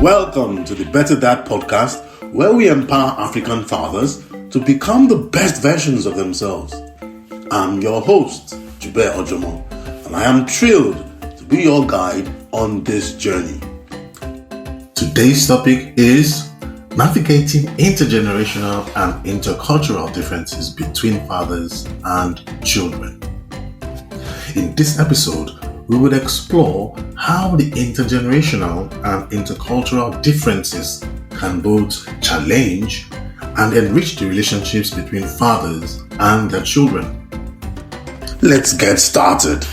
Welcome to the Better Dad podcast, where we empower African fathers to become the best versions of themselves. I'm your host, Jube Ojomo, and I am thrilled to be your guide on this journey. Today's topic is navigating intergenerational and intercultural differences between fathers and children. In this episode, we will explore how the intergenerational and intercultural differences can both challenge and enrich the relationships between fathers and their children. Let's get started.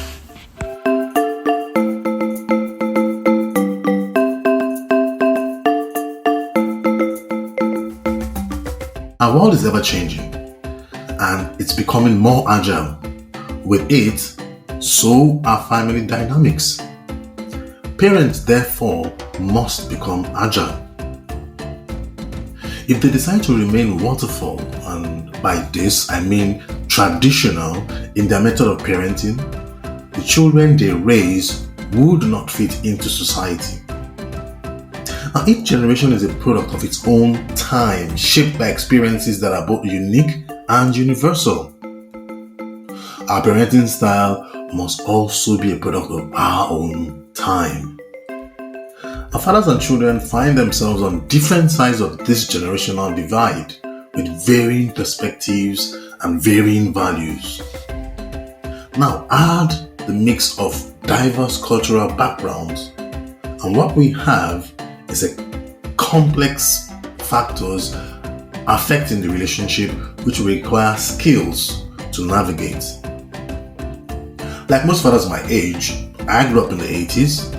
Our world is ever changing and it's becoming more agile. With it, so are family dynamics. Parents, therefore, must become agile. If they decide to remain waterfall, and by this I mean traditional in their method of parenting, the children they raise would not fit into society. Now, each generation is a product of its own time, shaped by experiences that are both unique and universal. Our parenting style must also be a product of our own time. Our fathers and children find themselves on different sides of this generational divide with varying perspectives and varying values. Now add the mix of diverse cultural backgrounds, and what we have is a complex factors affecting the relationship which require skills to navigate. Like most fathers my age, I grew up in the 80s.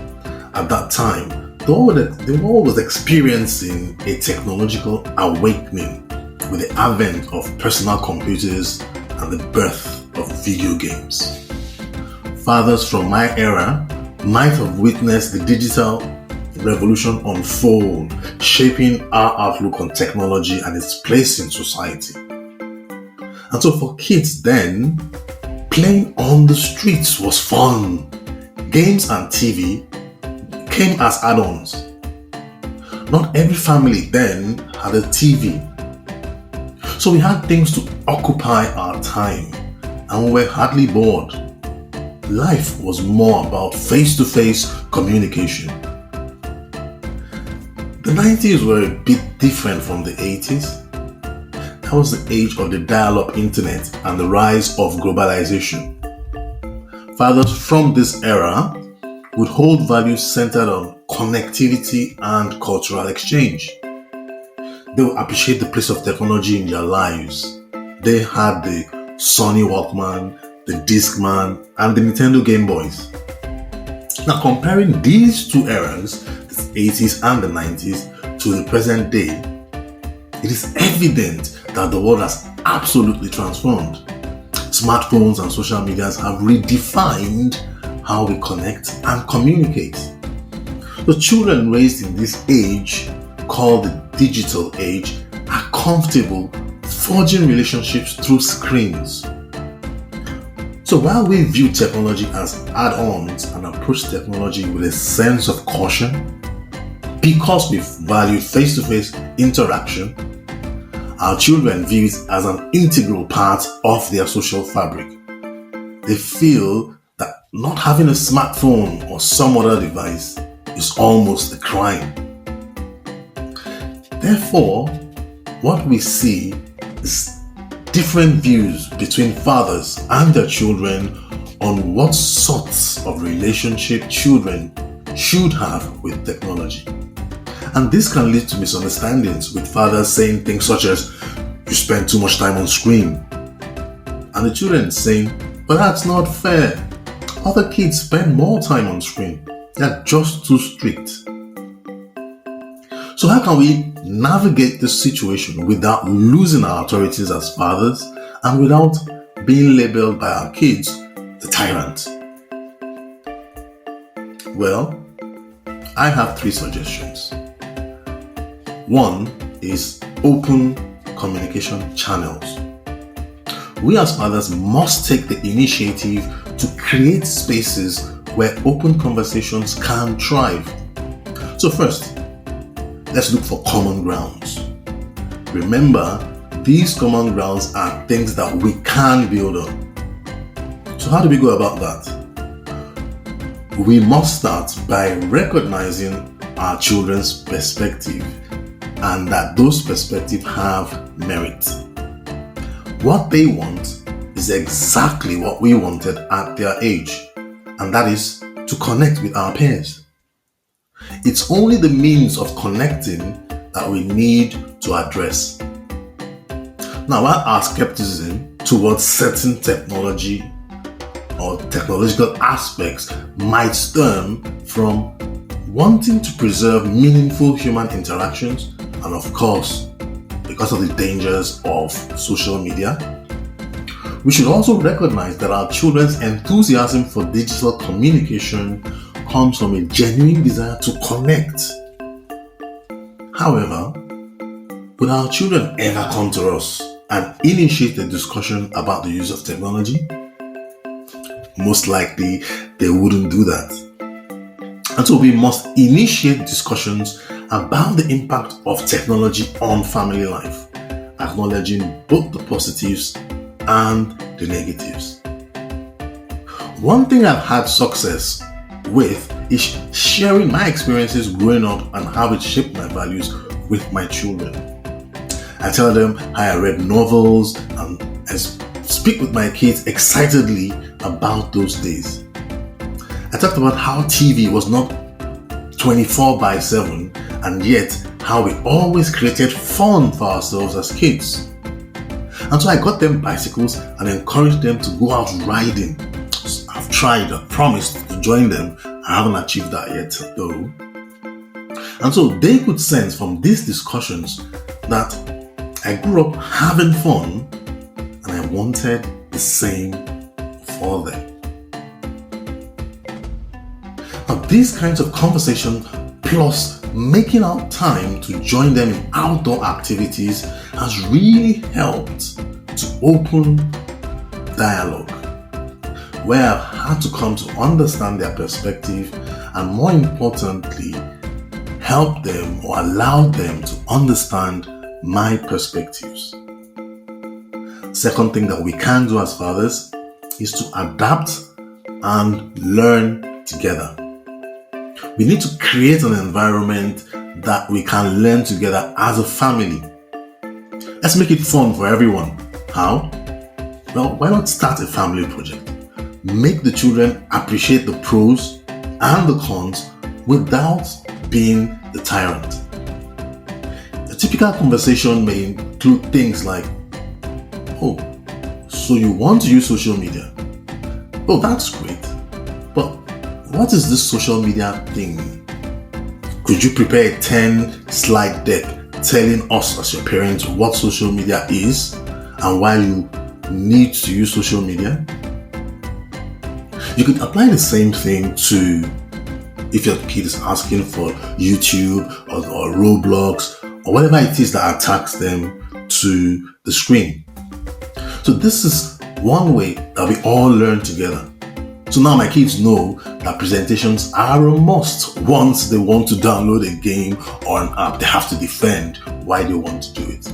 At that time, the world was experiencing a technological awakening with the advent of personal computers and the birth of video games. Fathers from my era might have witnessed the digital revolution unfold, shaping our outlook on technology and its place in society. And so for kids then, playing on the streets was fun. Games and TV came as add-ons. Not every family then had a TV. So we had things to occupy our time and we were hardly bored. Life was more about face-to-face communication. The 90s were a bit different from the 80s. That was the age of the dial-up internet and the rise of globalization. Fathers from this era would hold values centered on connectivity and cultural exchange. They would appreciate the place of technology in their lives. They had the Sony Walkman, the Discman, and the Nintendo Game Boys. Now comparing these two eras, the 80s and the 90s, to the present day, it is evident that the world has absolutely transformed. Smartphones and social medias have redefined how we connect and communicate. The children raised in this age, called the digital age, are comfortable forging relationships through screens. So while we view technology as add-ons and approach technology with a sense of caution, because we value face-to-face interaction, our children view it as an integral part of their social fabric. They feel that not having a smartphone or some other device is almost a crime. Therefore, what we see is different views between fathers and their children on what sorts of relationship children should have with technology. And this can lead to misunderstandings, with fathers saying things such as, "You spend too much time on screen." And the children saying, "But that's not fair. Other kids spend more time on screen. They're just too strict." So how can we navigate this situation without losing our authorities as fathers and without being labeled by our kids the tyrant? Well, I have 3 suggestions. One is open communication channels. We as fathers must take the initiative to create spaces where open conversations can thrive. So first, let's look for common grounds. Remember, these common grounds are things that we can build on. So how do we go about that? We must start by recognizing our children's perspective and that those perspectives have merit. What they want is exactly what we wanted at their age, and that is to connect with our peers. It's only the means of connecting that we need to address. Now, while our skepticism towards certain technology or technological aspects might stem from wanting to preserve meaningful human interactions, and of course, because of the dangers of social media, we should also recognize that our children's enthusiasm for digital communication comes from a genuine desire to connect. However, would our children ever come to us and initiate a discussion about the use of technology? Most likely, they wouldn't do that. And so we must initiate discussions about the impact of technology on family life, acknowledging both the positives and the negatives. One thing I've had success with is sharing my experiences growing up and how it shaped my values with my children. I tell them how I read novels and I speak with my kids excitedly about those days. I talked about how TV was not 24/7 and yet how we always created fun for ourselves as kids. And so I got them bicycles and encouraged them to go out riding. I've tried, I promised to join them. I haven't achieved that yet though. And so they could sense from these discussions that I grew up having fun and I wanted the same for them. Now these kinds of conversations plus making out time to join them in outdoor activities has really helped to open dialogue, where I've had to come to understand their perspective and more importantly, help them or allow them to understand my perspectives. Second thing that we can do as fathers is to adapt and learn together. We need to create an environment that we can learn together as a family. Let's make it fun for everyone. How? Well, why not start a family project? Make the children appreciate the pros and the cons without being the tyrant. A typical conversation may include things like, oh, so you want to use social media? Oh, that's great. But what is this social media thing? Could you prepare a 10-slide deck telling us as your parents what social media is and why you need to use social media? You could apply the same thing to if your kid is asking for YouTube or Roblox or whatever it is that attacks them to the screen. So this is one way that we all learn together. So now my kids know that presentations are a must. Once they want to download a game or an app, they have to defend why they want to do it.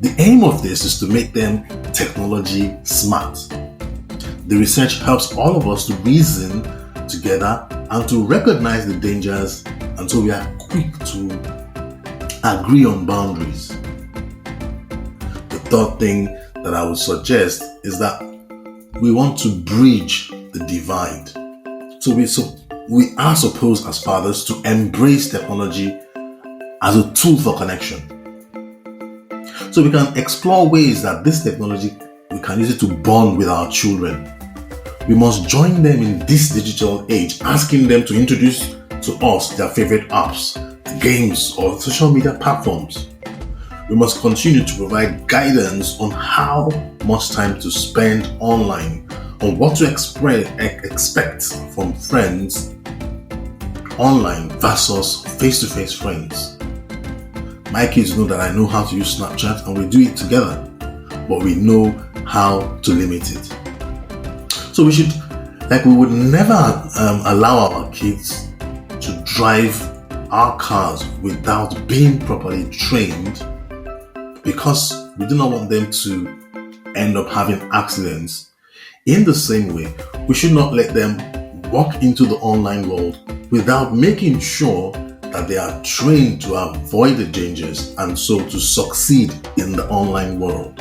The aim of this is to make them technology smart. The research helps all of us to reason together and to recognize the dangers, and so we are quick to agree on boundaries. The third thing that I would suggest is that we want to bridge the divide. So we are supposed as fathers to embrace technology as a tool for connection. So we can explore ways that this technology, we can use it to bond with our children. We must join them in this digital age, asking them to introduce to us their favorite apps, games, or social media platforms. We must continue to provide guidance on how much time to spend online, on what to expect from friends online versus face-to-face friends. My kids know that I know how to use Snapchat and we do it together, but we know how to limit it. So we should, we would never allow our kids to drive our cars without being properly trained, because we do not want them to end up having accidents. In the same way, we should not let them walk into the online world without making sure that they are trained to avoid the dangers and so to succeed in the online world.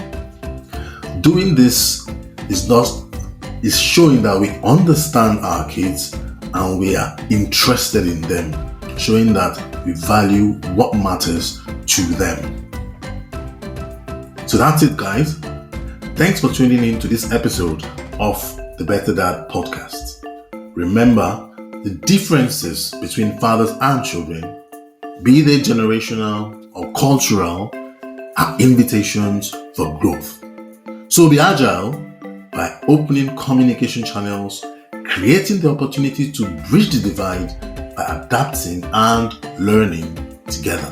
Doing this is showing that we understand our kids and we are interested in them, showing that we value what matters to them. So that's it, guys. Thanks for tuning in to this episode of the Better Dad podcast. Remember, the differences between fathers and children, be they generational or cultural, are invitations for growth. So be agile by opening communication channels, creating the opportunity to bridge the divide by adapting and learning together.